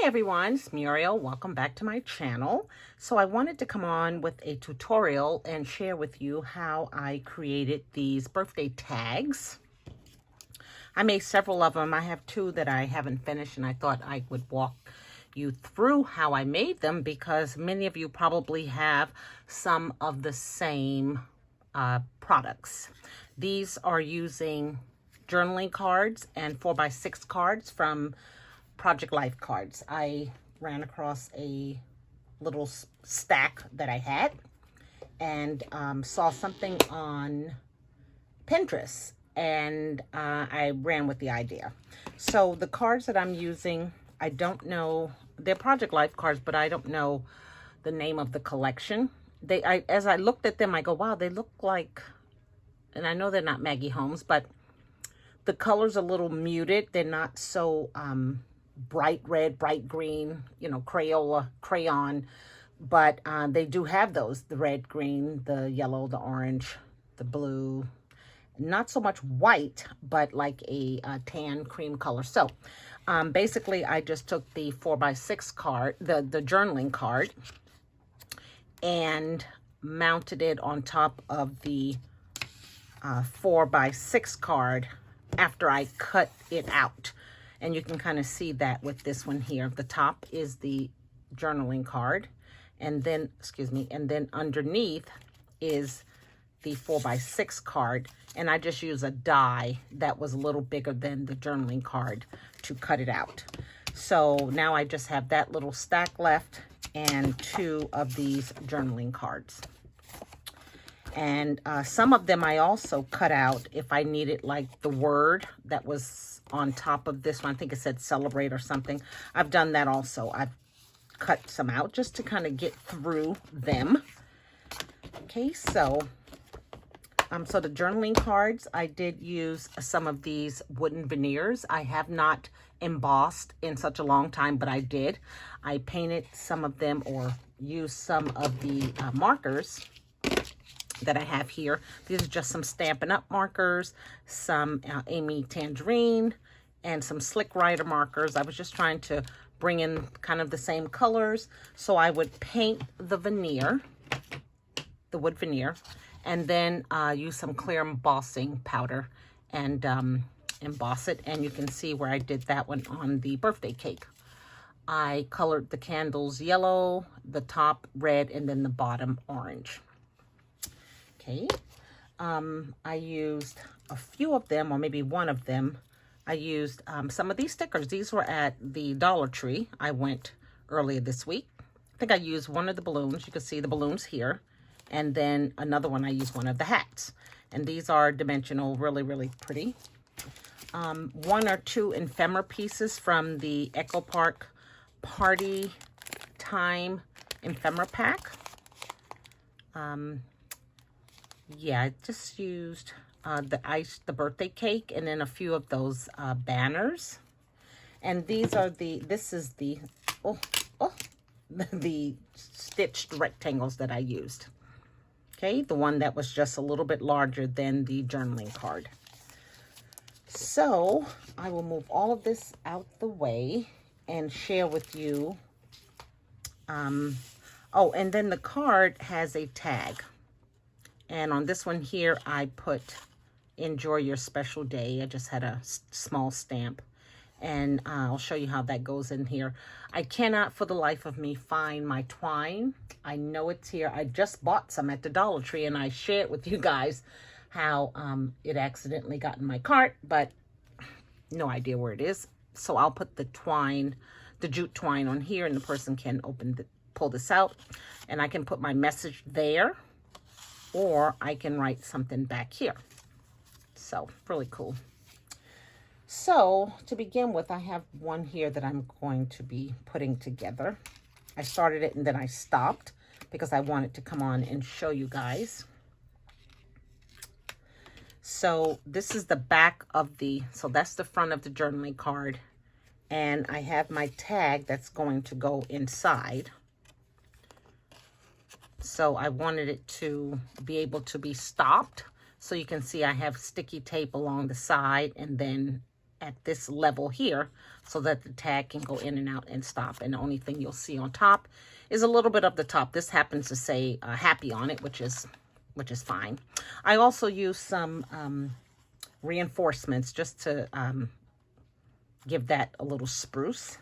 Everyone, it's Muriel. Welcome back to my channel. So I wanted to come on with a tutorial and share with you how I created these birthday tags. I made several of them. I have two that I haven't finished, and I thought I would walk you through how I made them because many of you probably have some of the same products. These are using journaling cards and 4x6 cards from Project Life cards. I ran across a little stack that I had and saw something on Pinterest, and I ran with the idea. So the cards that I'm using, I don't know, they're Project Life cards, but I don't know the name of the collection. As I looked at them, I go, wow, they look like, and I know they're not Maggie Holmes, but the color's a little muted. They're not so bright red, bright green, you know, crayon, but they do have those, the red, green, the yellow, the orange, the blue, not so much white, but like a tan cream color. So basically I just took the 4x6 card, the journaling card, and mounted it on top of the 4x6 card after I cut it out. And you can kind of see that with this one here. The top is the journaling card, and then, and then underneath is the 4x6 card. And I just use a die that was a little bigger than the journaling card to cut it out. So now I just have that little stack left and two of these journaling cards. And some of them I also cut out if I needed, like the word that was on top of this one. I think it said celebrate or something. I've done that also. I've cut some out just to kind of get through them. Okay, so so the journaling cards, I did use some of these wooden veneers. I have not embossed in such a long time, but I did. I painted some of them or used some of the markers that I have here. These are just some Stampin' Up markers, some Amy Tangerine, and some Slick Rider markers. I was just trying to bring in kind of the same colors. So I would paint the veneer, the wood veneer, and then use some clear embossing powder and emboss it. And you can see where I did that one on the birthday cake. I colored the candles yellow, the top red, and then the bottom orange. Okay, I used a few of them, or maybe one of them. I used some of these stickers. These were at the Dollar Tree. I went earlier this week. I think I used one of the balloons. You can see the balloons here. And then another one, I used one of the hats. And these are dimensional, really, really pretty. One or two ephemera pieces from the Echo Park Party Time ephemera pack. Yeah, I just used the birthday cake, and then a few of those banners. And these are this is the the stitched rectangles that I used. Okay, the one that was just a little bit larger than the journaling card. So I will move all of this out the way and share with you. Oh, and then the card has a tag. And on this one here, I put enjoy your special day. I just had a small stamp. And I'll show you how that goes in here. I cannot for the life of me find my twine. I know it's here. I just bought some at the Dollar Tree, and I shared with you guys how it accidentally got in my cart, but no idea where it is. So I'll put the twine, the jute twine on here, and the person can pull this out. And I can put my message there, or I can write something back here. So, really cool. So, to begin with, I have one here that I'm going to be putting together. I started it and then I stopped because I wanted to come on and show you guys. So, this is the back of so that's the front of the journaling card. And I have my tag that's going to go inside. So I wanted it to be able to be stopped. So you can see I have sticky tape along the side, and then at this level here so that the tag can go in and out and stop. And the only thing you'll see on top is a little bit of the top. This happens to say happy on it, which is fine. I also use some reinforcements just to give that a little spruce.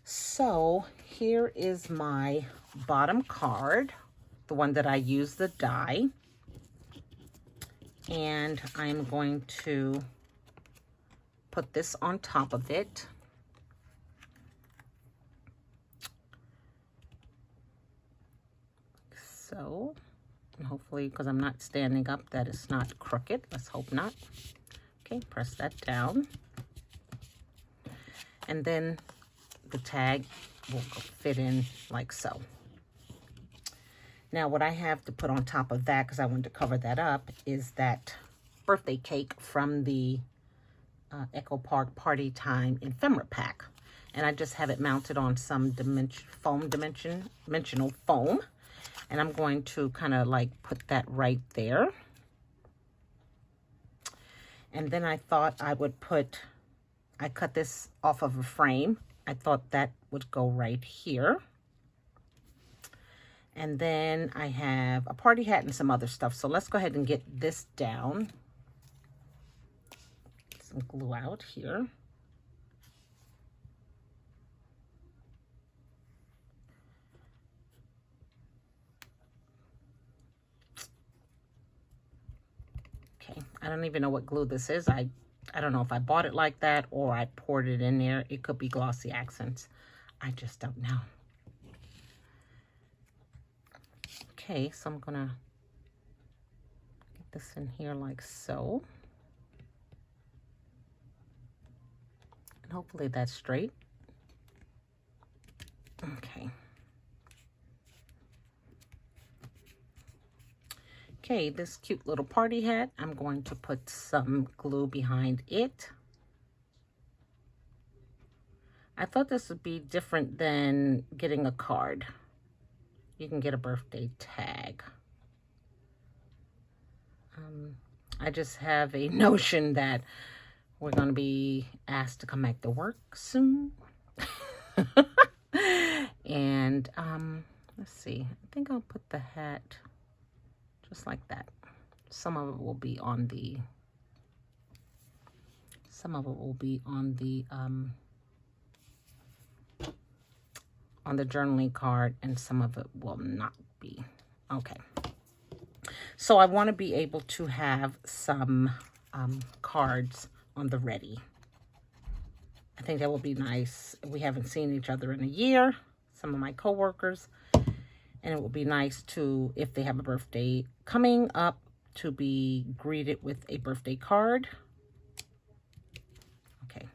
So here is my bottom card, the one that I use the die. And I'm going to put this on top of it. So, and hopefully, because I'm not standing up, that it's not crooked. Let's hope not. Okay, press that down. And then the tag will fit in like so. Now, what I have to put on top of that, because I wanted to cover that up, is that birthday cake from the Echo Park Party Time ephemera pack. And I just have it mounted on some dimensional foam. And I'm going to kind of like put that right there. And then I thought I would I cut this off of a frame. I thought that would go right here. And then I have a party hat and some other stuff. So let's go ahead and get this down. Some glue out here. Okay, I don't even know what glue this is. I don't know if I bought it like that or I poured it in there. It could be Glossy Accents. I just don't know. Okay, so I'm gonna get this in here like so. And hopefully that's straight. Okay. Okay, this cute little party hat, I'm going to put some glue behind it. I thought this would be different than getting a card. You can get a birthday tag. I just have a notion that we're going to be asked to come back to work soon. And let's see. I think I'll put the hat just like that. Some of it will be on the journaling card, and some of it will not be. Okay. So I want to be able to have some cards on the ready. I think that will be nice. We haven't seen each other in a year, some of my coworkers, and it will be nice to, if they have a birthday coming up, to be greeted with a birthday card. Okay.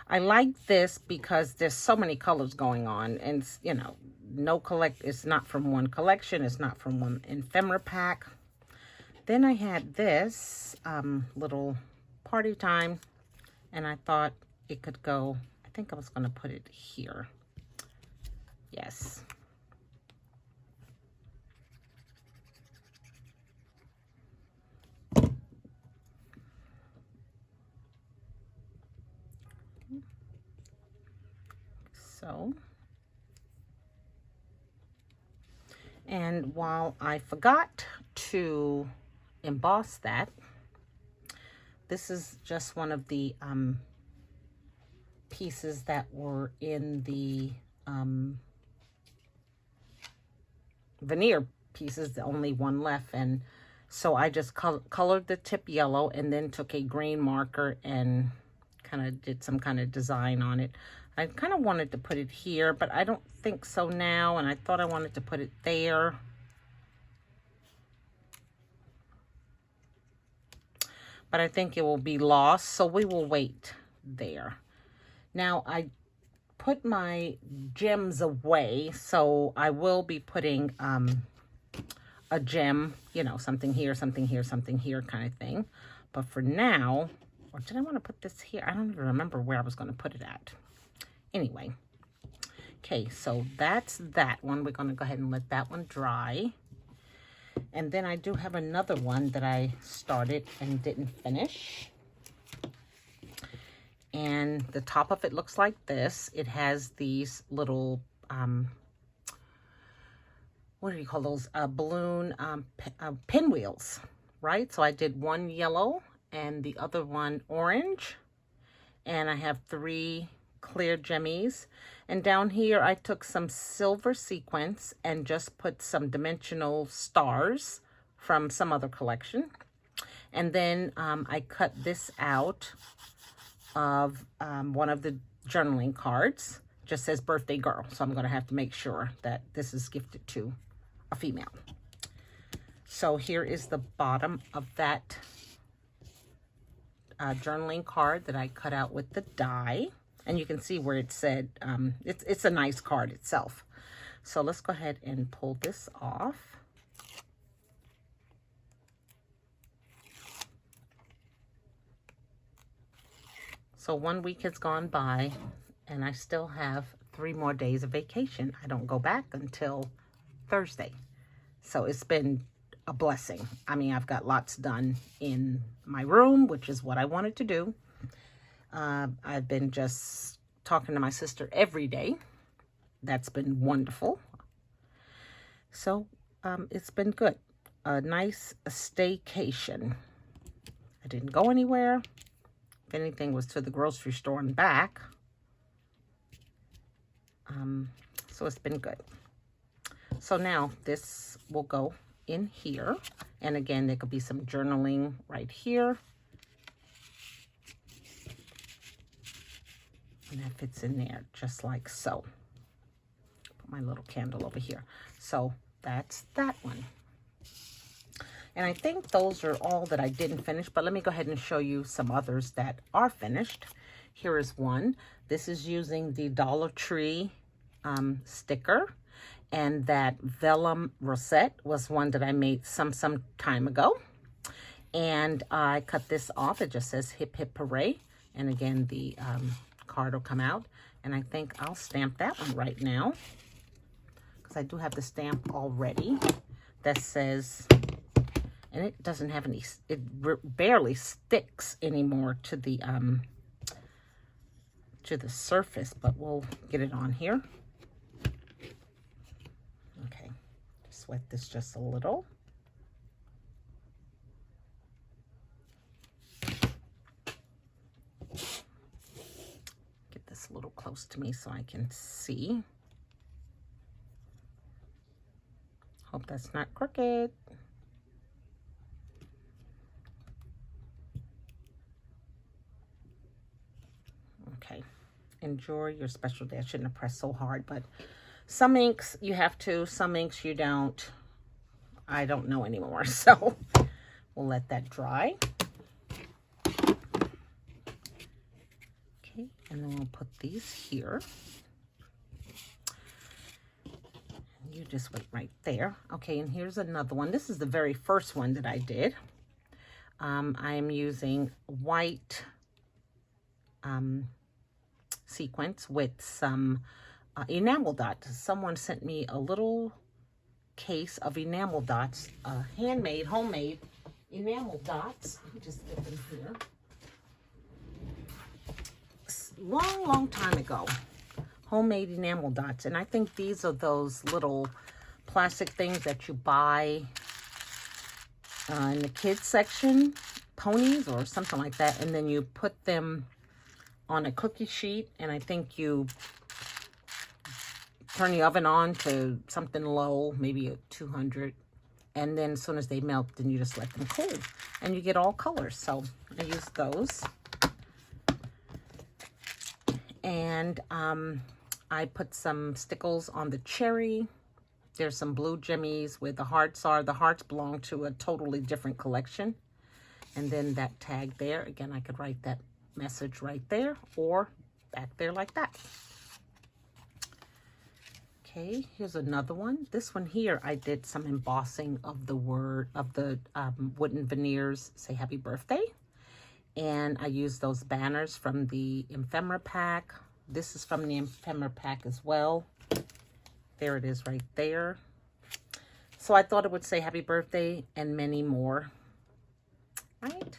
I like this because there's so many colors going on, and you know, it's not from one collection, it's not from one ephemera pack. Then I had this little party time, and I thought it could go, I think I was going to put it here. Yes. So, and while I forgot to emboss that, this is just one of the pieces that were in the veneer pieces, the only one left, and so I just colored the tip yellow and then took a green marker and kind of did some kind of design on it. I kind of wanted to put it here, but I don't think so now, and I thought I wanted to put it there. But I think it will be lost, so we will wait there. Now, I put my gems away, so I will be putting a gem, you know, something here, something here, something here kind of thing. But for now, or did I want to put this here? I don't even remember where I was going to put it at. Anyway, okay, so that's that one. We're going to go ahead and let that one dry. And then I do have another one that I started and didn't finish. And the top of it looks like this. It has these little, what do you call those? Balloon pinwheels, right? So I did one yellow and the other one orange. And I have 3 clear jemmies. And down here, I took some silver sequins and just put some dimensional stars from some other collection. And then I cut this out of one of the journaling cards. Just says birthday girl. So I'm going to have to make sure that this is gifted to a female. So here is the bottom of that journaling card that I cut out with the die. And you can see where it said, it's a nice card itself. So let's go ahead and pull this off. So 1 week has gone by and I still have 3 more days of vacation. I don't go back until Thursday. So it's been a blessing. I mean, I've got lots done in my room, which is what I wanted to do. I've been just talking to my sister every day. That's been wonderful. So it's been good. A nice staycation. I didn't go anywhere. If anything, was to the grocery store and back. So it's been good. So now this will go in here. And again, there could be some journaling right here. And that fits in there just like so. Put my little candle over here. So that's that one. And I think those are all that I didn't finish, but let me go ahead and show you some others that are finished. Here is one. This is using the Dollar Tree sticker, and that vellum rosette was one that I made some time ago. And I cut this off. It just says hip hip hooray. And again, the card will come out. And I think I'll stamp that one right now, because I do have the stamp already that says, and it doesn't have any, it barely sticks anymore to the surface, but we'll get it on here. Okay, just wet this just a little. Get this a little close to me so I can see. Hope that's not crooked. Okay, enjoy your special day. I shouldn't have pressed so hard, but some inks you have to, some inks you don't. I don't know anymore, so we'll let that dry. Okay, and then we'll put these here. You just wait right there. Okay, and here's another one. This is the very first one that I did. I am using white sequence with some enamel dots. Someone sent me a little case of enamel dots, handmade, homemade enamel dots. Let me just get them here. Long time ago, homemade enamel dots. And I think these are those little plastic things that you buy in the kids section, ponies or something like that. And then you put them on a cookie sheet, and I think you turn the oven on to something low, maybe at 200, and then as soon as they melt, then you just let them cool, and you get all colors. So I use those, and I put some stickles on the cherry. There's some blue jimmies where the hearts are. The hearts belong to a totally different collection, and then that tag there, again, I could write that message right there or back there like that. Okay, here's another one. This one here, I did some embossing of the word of the wooden veneers, say happy birthday. And I used those banners from the ephemera pack. This is from the ephemera pack as well. There it is right there. So I thought it would say happy birthday and many more, right?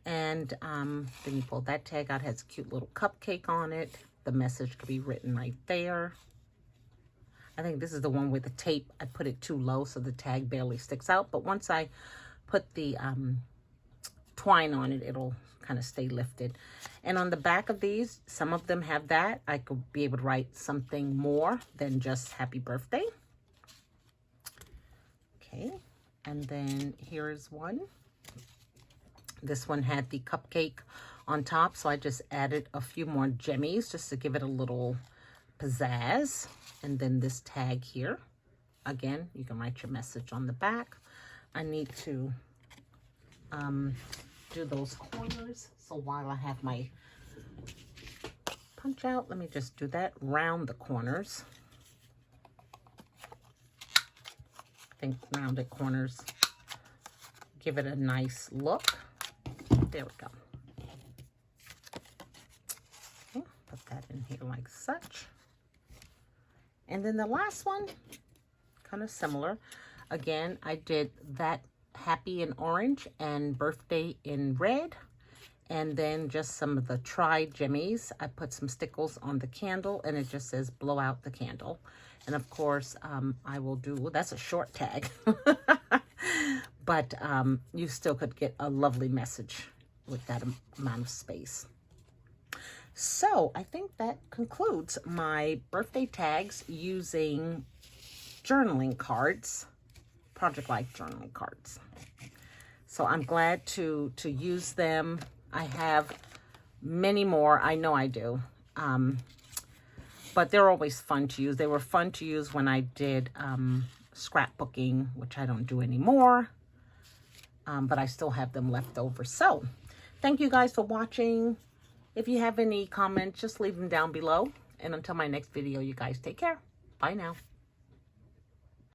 And then you pull that tag out. It has a cute little cupcake on it. The message could be written right there. I think this is the one with the tape. I put it too low so the tag barely sticks out. But once I put the twine on it, it'll kind of stay lifted. And on the back of these, some of them have that. I could be able to write something more than just happy birthday. Okay, and then here is one. This one had the cupcake on top, so I just added a few more jemmies just to give it a little pizzazz. And then this tag here. Again, you can write your message on the back. I need to do those corners. So while I have my punch out, let me just do that. Round the corners. I think rounded corners give it a nice look. There we go. Okay, put that in here like such. And then the last one, kind of similar. Again, I did that happy in orange and birthday in red. And then just some of the tri jimmies. I put some stickles on the candle and it just says blow out the candle. And of course, I will do, well, that's a short tag. But you still could get a lovely message with that amount of space. So I think that concludes my birthday tags using journaling cards, Project Life journaling cards. So I'm glad to use them. I have many more. I know I do. But they're always fun to use. They were fun to use when I did scrapbooking, which I don't do anymore. But I still have them left over. So thank you guys for watching. If you have any comments, just leave them down below. And until my next video, you guys take care. Bye now.